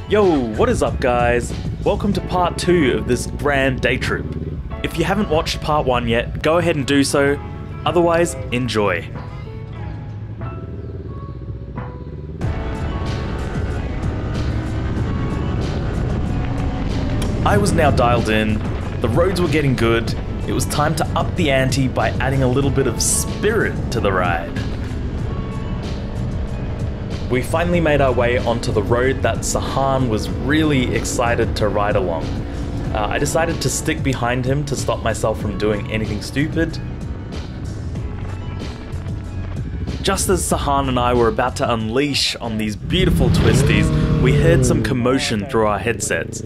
Yo, what is up guys? Welcome to part 2 of this grand day trip. If you haven't watched part 1 yet, go ahead and do so. Otherwise, enjoy. I was now dialed in, the roads were getting good, it was time to up the ante by adding a little bit of spirit to the ride. We finally made our way onto the road that Sahan was really excited to ride along. I decided to stick behind him to stop myself from doing anything stupid. Just as Sahan and I were about to unleash on these beautiful twisties, we heard some commotion through our headsets.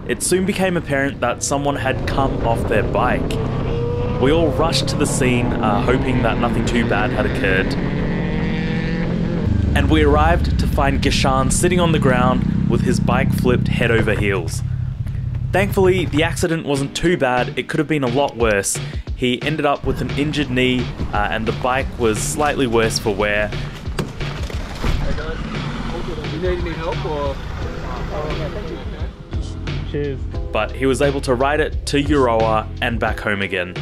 It soon became apparent that someone had come off their bike. We all rushed to the scene, hoping that nothing too bad had occurred. And we arrived to find Gishan sitting on the ground with his bike flipped head over heels. Thankfully, the accident wasn't too bad, it could have been a lot worse. He ended up with an injured knee and the bike was slightly worse for wear. Hey guys, you need any help or? Cheers. But he was able to ride it to Euroa and back home again.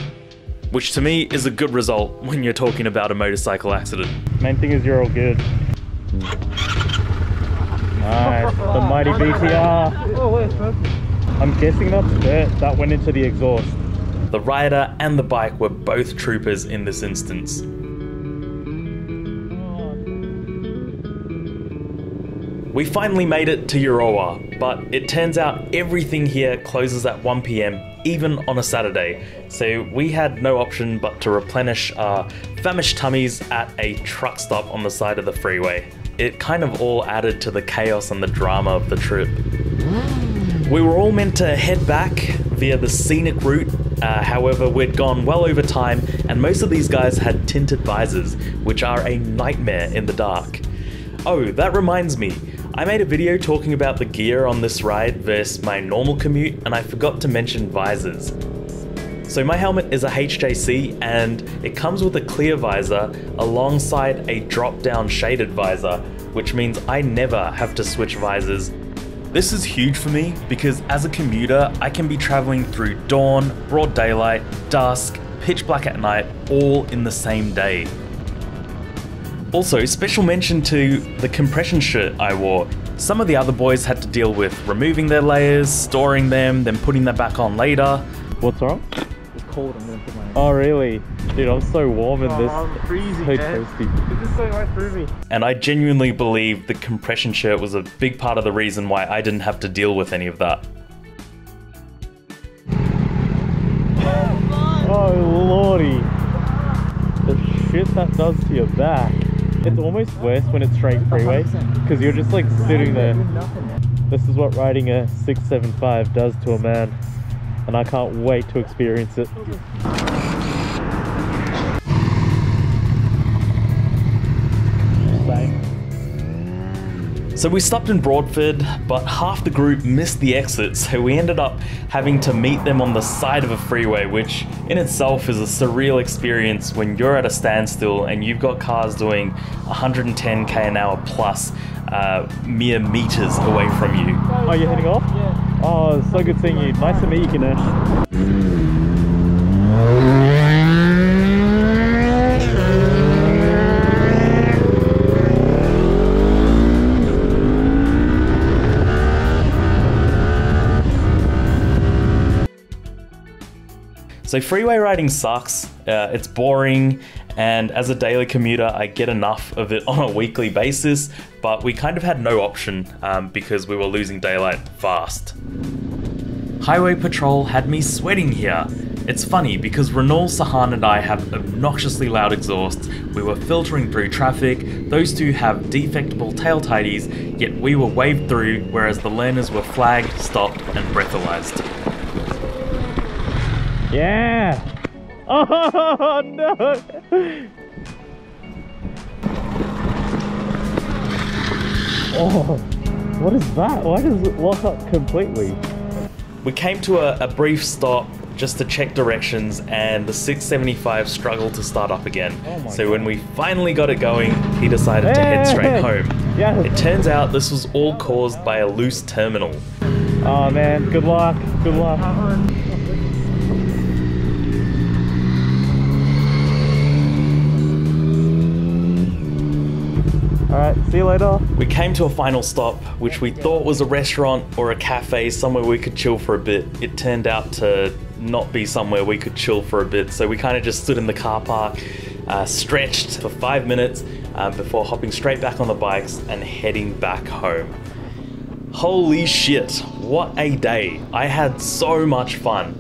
Which to me is a good result when you're talking about a motorcycle accident. Main thing is you're all good. Nice, the mighty BTR. I'm guessing that's dirt that went into the exhaust. The rider and the bike were both troopers in this instance. We finally made it to Euroa, but it turns out everything here closes at 1 PM, even on a Saturday. So we had no option but to replenish our famished tummies at a truck stop on the side of the freeway. It kind of all added to the chaos and the drama of the trip. We were all meant to head back via the scenic route, however we'd gone well over time and most of these guys had tinted visors, which are a nightmare in the dark. Oh, that reminds me. I made a video talking about the gear on this ride versus my normal commute and I forgot to mention visors. So my helmet is a HJC and it comes with a clear visor alongside a drop-down shaded visor, which means I never have to switch visors. This is huge for me because as a commuter, I can be traveling through dawn, broad daylight, dusk, pitch black at night, all in the same day. Also, special mention to the compression shirt I wore. Some of the other boys had to deal with removing their layers, storing them, then putting them back on later. What's wrong? It's cold, I'm gonna put my... Oh really? Dude, I'm so warm in this. I'm freezing, so man. toasty. This is so right through me. And I genuinely believe the compression shirt was a big part of the reason why I didn't have to deal with any of that. Oh lordy. The shit that does to your back. It's almost worse when it's straight freeway, because you're just like sitting there. This is what riding a 675 does to a man, and I can't wait to experience it. So we stopped in Broadford, but half the group missed the exit, so we ended up having to meet them on the side of a freeway, which in itself is a surreal experience when you're at a standstill and you've got cars doing 110k an hour plus mere meters away from you. Oh, you're heading off? Yeah. Oh, it's so good seeing you. Nice to meet you, Ganesh. So freeway riding sucks, it's boring, and as a daily commuter I get enough of it on a weekly basis, but we kind of had no option because we were losing daylight fast. Highway patrol had me sweating here. It's funny because Renal, Sahan and I have obnoxiously loud exhausts, we were filtering through traffic, those two have defectable tail tidies, yet we were waved through whereas the learners were flagged, stopped and breathalyzed. Yeah! Oh no! Oh, what is that? Why does it lock up completely? We came to a brief stop just to check directions, and the 675 struggled to start up again. So when we finally got it going, he decided to head straight home. Yes. It turns out this was all caused by a loose terminal. Oh man, good luck. Good luck. Alright, see you later. We came to a final stop, which we thought was a restaurant or a cafe, somewhere we could chill for a bit. It turned out to not be somewhere we could chill for a bit, so we kind of just stood in the car park, stretched for 5 minutes before hopping straight back on the bikes and heading back home. Holy shit, what a day. I had so much fun.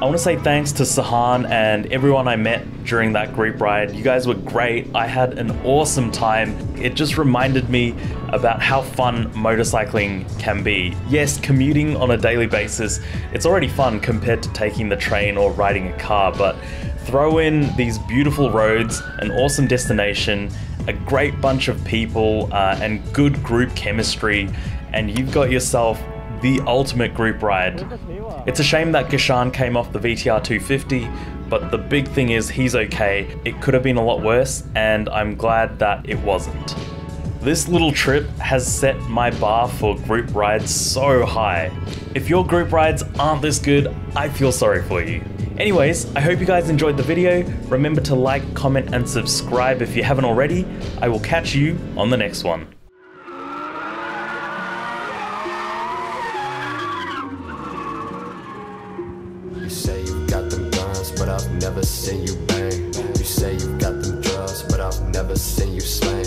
I want to say thanks to Sahan and everyone I met during that group ride. You guys were great. I had an awesome time. It just reminded me about how fun motorcycling can be. Yes, commuting on a daily basis, it's already fun compared to taking the train or riding a car, but throw in these beautiful roads, an awesome destination, a great bunch of people, and good group chemistry, and you've got yourself the ultimate group ride. It's a shame that Gashan came off the VTR 250, but the big thing is he's okay. It could have been a lot worse, and I'm glad that it wasn't. This little trip has set my bar for group rides so high. If your group rides aren't this good, I feel sorry for you. Anyways, I hope you guys enjoyed the video. Remember to like, comment, and subscribe if you haven't already. I will catch you on the next one. You say you got them guns, but I've never seen you bang. You say you got them drugs, but I've never seen you slang.